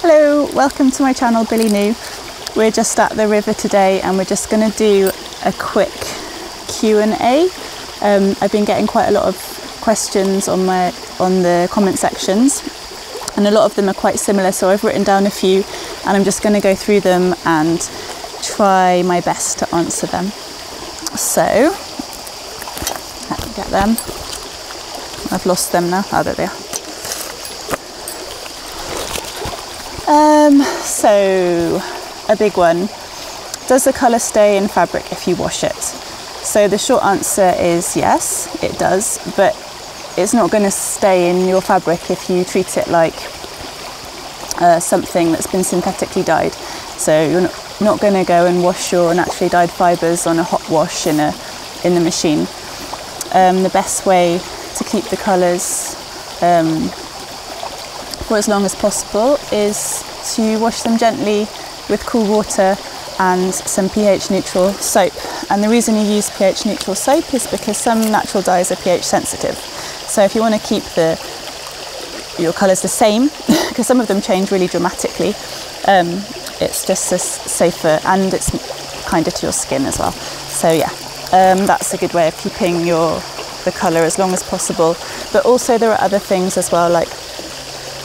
Hello, welcome to my channel BillyNou. We're just at the river today and we're just going to do a quick Q&A. I've been getting quite a lot of questions on the comment sections, and a lot of them are quite similar, so I've written down a few and I'm just going to go through them and try my best to answer them. So let me get them. I've lost them now. Oh, there they are. So a big one, does the colour stay in fabric if you wash it? So the short answer is yes, it does, but it's not going to stay in your fabric if you treat it like something that's been synthetically dyed. So you're not going to go and wash your naturally dyed fibres on a hot wash in the machine. The best way to keep the colours for as long as possible is to wash them gently with cool water and some pH neutral soap. And the reason you use pH neutral soap is because some natural dyes are pH sensitive. So if you want to keep your colours the same, because some of them change really dramatically, it's just safer and it's kinder to your skin as well. So yeah, that's a good way of keeping the colour as long as possible. But also there are other things as well, like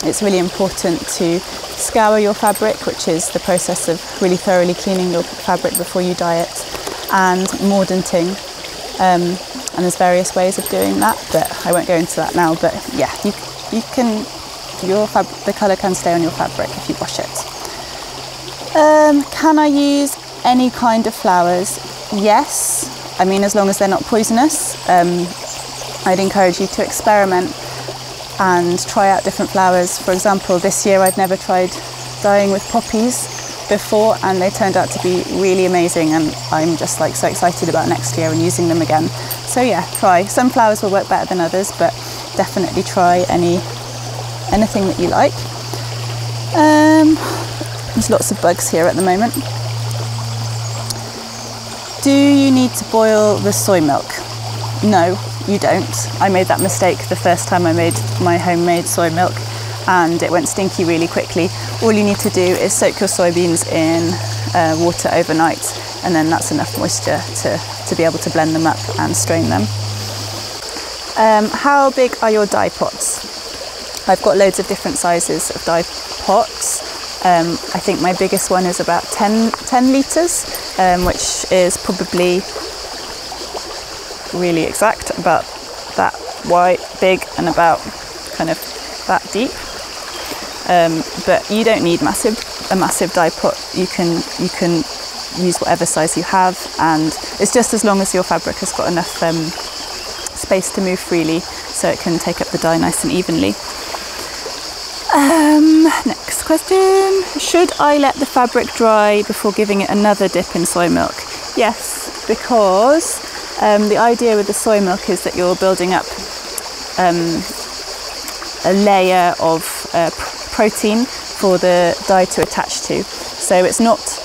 it's really important to scour your fabric, which is the process of really thoroughly cleaning your fabric before you dye it, and mordanting. And there's various ways of doing that, but I won't go into that now. But yeah, the colour can stay on your fabric if you wash it. Can I use any kind of flowers? Yes, I mean as long as they're not poisonous. I'd encourage you to experiment and try out different flowers. For example, this year I'd never tried dyeing with poppies before, and they turned out to be really amazing, and I'm just like so excited about next year and using them again. So yeah, try. Some flowers will work better than others, but definitely try anything that you like. There's lots of bugs here at the moment. Do you need to boil the soy milk? No, you don't. I made that mistake the first time I made my homemade soy milk, and it went stinky really quickly. All you need to do is soak your soybeans in water overnight, and then that's enough moisture to be able to blend them up and strain them. How big are your dye pots? I've got loads of different sizes of dye pots. I think my biggest one is about 10 litres, which is probably really exact, about that wide, big, and about kind of that deep. But you don't need a massive dye pot. You can use whatever size you have, and it's just as long as your fabric has got enough space to move freely, so it can take up the dye nice and evenly. Next question. Should I let the fabric dry before giving it another dip in soy milk? Yes, because the idea with the soy milk is that you're building up a layer of protein for the dye to attach to. So it's not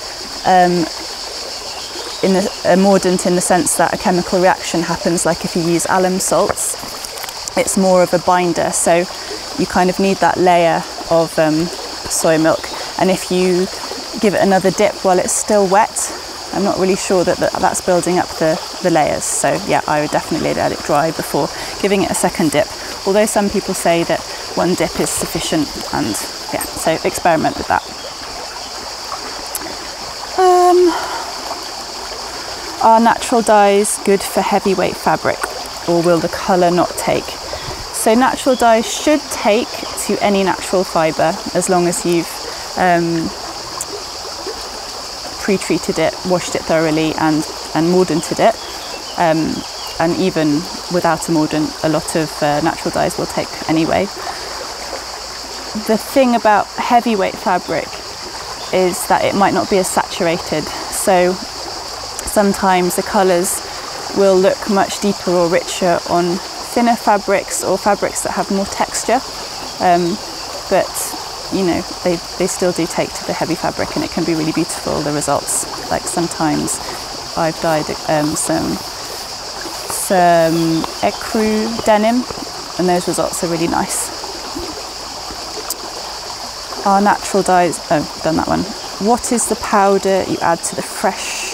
a mordant in the sense that a chemical reaction happens like if you use alum salts. It's more of a binder, so you kind of need that layer of soy milk. And if you give it another dip while it's still wet, I'm not really sure that's building up the layers. So yeah, I would definitely let it dry before giving it a second dip. Although some people say that one dip is sufficient, and yeah, so experiment with that. Are natural dyes good for heavyweight fabric, or will the colour not take? So natural dyes should take to any natural fibre as long as you've pre-treated it, washed it thoroughly, and mordanted it. And even without a mordant, a lot of natural dyes will take anyway. The thing about heavyweight fabric is that it might not be as saturated, so sometimes the colours will look much deeper or richer on thinner fabrics or fabrics that have more texture, but you know, they still do take to the heavy fabric, and it can be really beautiful, the results. Like sometimes I've dyed some ecru denim, and those results are really nice. Our natural dyes, oh, done that one. What is the powder you add to the fresh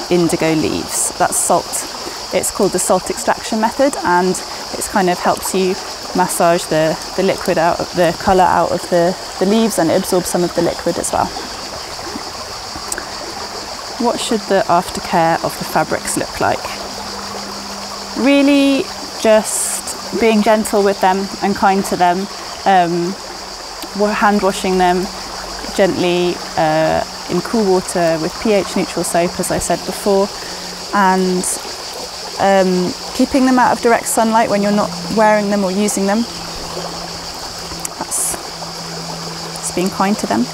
indigo leaves? That's salt. It's called the salt extraction method, and it kind of helps you massage the liquid out of the colour out of the leaves, and it absorbs some of the liquid as well. What should the aftercare of the fabrics look like? Really just being gentle with them and kind to them. Hand washing them gently in cool water with pH neutral soap, as I said before, and keeping them out of direct sunlight when you're not wearing them or using them. That's just being kind to them.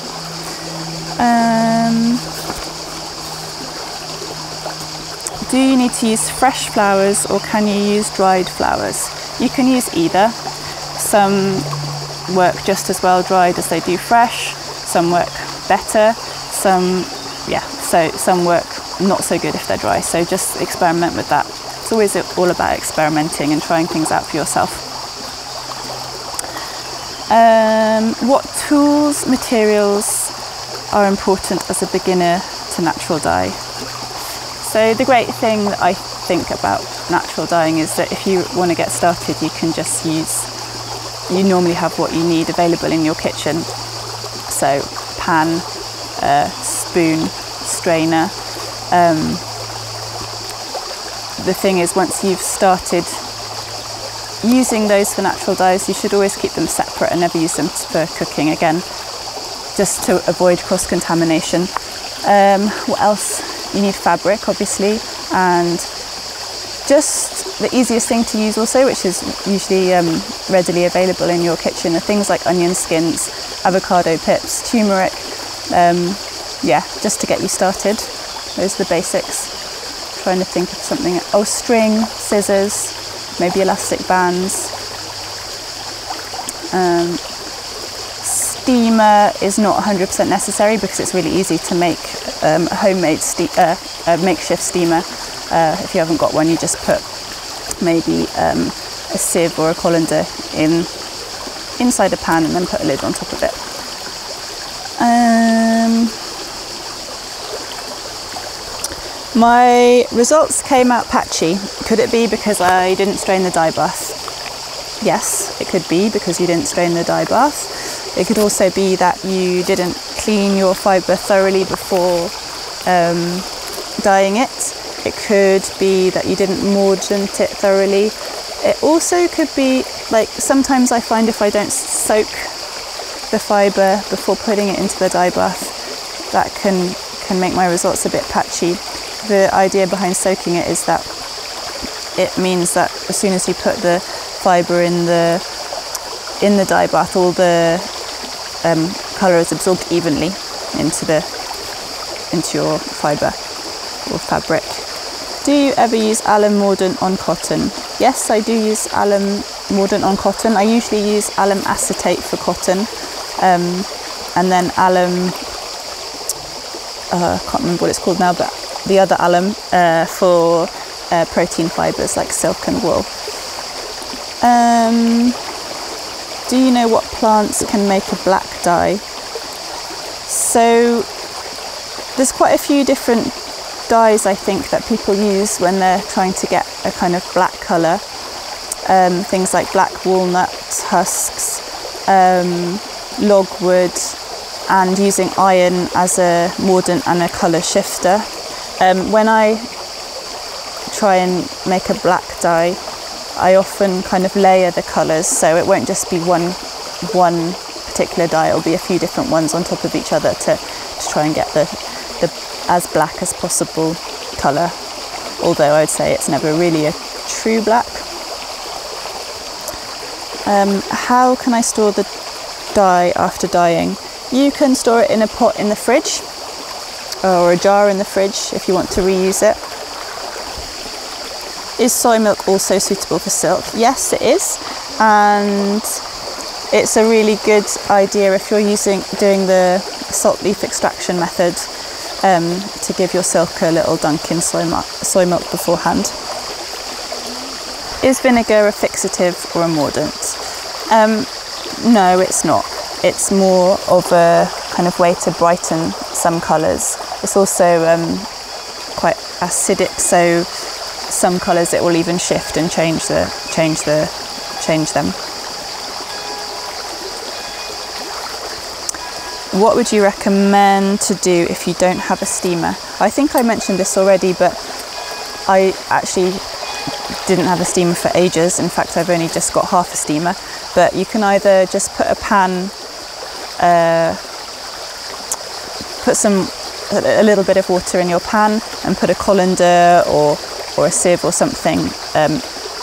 Do you need to use fresh flowers or can you use dried flowers? You can use either. Some work just as well dried as they do fresh. Some work better. Some work not so good if they're dry. So just experiment with that. It's always all about experimenting and trying things out for yourself. What tools, materials are important as a beginner to natural dye? So the great thing that I think about natural dyeing is that if you want to get started, you can just you normally have what you need available in your kitchen. So pan, spoon, strainer. The thing is, once you've started using those for natural dyes, you should always keep them separate and never use them for cooking again, just to avoid cross-contamination. What else? You need fabric, obviously, and just the easiest thing to use also, which is usually readily available in your kitchen, are things like onion skins, avocado pips, turmeric, just to get you started. Those are the basics. Trying to think of something. Oh, string, scissors, maybe elastic bands. Steamer is not 100% necessary because it's really easy to make a homemade makeshift steamer. If you haven't got one, you just put maybe a sieve or a colander inside a pan and then put a lid on top of it. My results came out patchy. Could it be because I didn't strain the dye bath? Yes, it could be because you didn't strain the dye bath. It could also be that you didn't clean your fibre thoroughly before dyeing it. It could be that you didn't mordant it thoroughly. It also could be, like, sometimes I find if I don't soak the fibre before putting it into the dye bath, that can make my results a bit patchy. The idea behind soaking it is that it means that as soon as you put the fibre in the dye bath, all the colour is absorbed evenly into your fibre or fabric. Do you ever use alum mordant on cotton? Yes, I do use alum mordant on cotton. I usually use alum acetate for cotton, and then alum, I can't remember what it's called now, but the other alum for protein fibres like silk and wool. Do you know what plants can make a black dye? So there's quite a few different dyes, I think, that people use when they're trying to get a kind of black colour. Things like black walnut husks, logwood, and using iron as a mordant and a colour shifter. When I try and make a black dye, I often kind of layer the colours, so it won't just be one particular dye. It'll be a few different ones on top of each other to try and get the as black as possible colour, although I would say it's never really a true black. How can I store the dye after dyeing? You can store it in a pot in the fridge or a jar in the fridge if you want to reuse it. Is soy milk also suitable for silk? Yes, it is, and it's a really good idea if you're doing the salt leaf extraction method to give your silk a little dunk in soy milk beforehand. Is vinegar a fixative or a mordant? No, it's not. it's more of a kind of way to brighten some colours. It's also quite acidic, so some colours it will even shift and change them. What would you recommend to do if you don't have a steamer? I think I mentioned this already, but I actually didn't have a steamer for ages. In fact, I've only just got half a steamer. But you can either just put a pan, put a little bit of water in your pan and put a colander or a sieve or something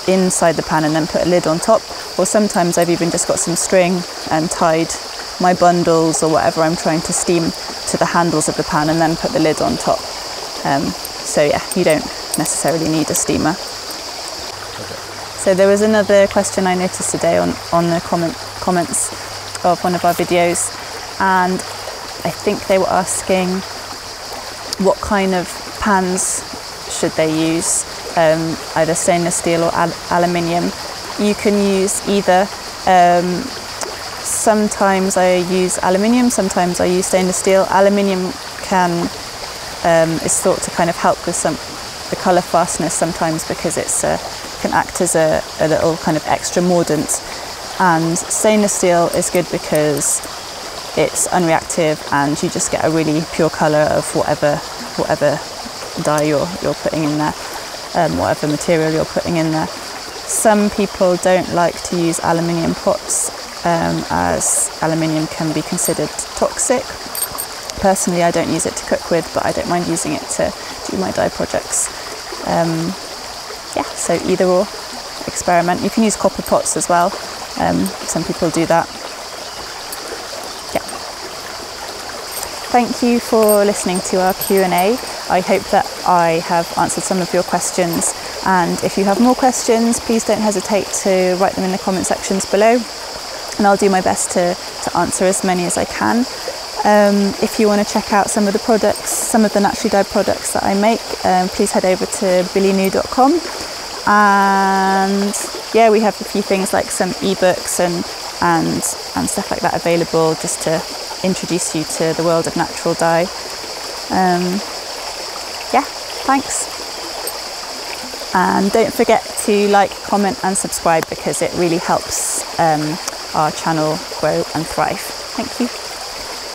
inside the pan and then put a lid on top. Or sometimes I've even just got some string and tied my bundles or whatever I'm trying to steam to the handles of the pan and then put the lid on top. So yeah, you don't necessarily need a steamer. So there was another question I noticed today on the comments of one of our videos, and I think they were asking what kind of pans should they use, either stainless steel or aluminium. You can use either. Sometimes I use aluminium, sometimes I use stainless steel. Aluminium is thought to kind of help with the colour fastness sometimes, because it's can act as a little kind of extra mordant. And stainless steel is good because it's unreactive and you just get a really pure colour of whatever dye you're putting in there, whatever material you're putting in there. Some people don't like to use aluminium pots, as aluminium can be considered toxic. Personally, I don't use it to cook with, but I don't mind using it to do my dye projects. Yeah, so either or, experiment. You can use copper pots as well. Some people do that. Yeah. Thank you for listening to our Q&A. I hope that I have answered some of your questions. And if you have more questions, please don't hesitate to write them in the comment sections below. And I'll do my best to answer as many as I can. If you want to check out some of the products, some of the naturally dyed products that I make, please head over to BillyNou.com. And yeah, we have a few things like some ebooks and stuff like that available, just to introduce you to the world of natural dye. Yeah, thanks. And don't forget to like, comment and subscribe, because it really helps our channel grow and thrive. Thank you.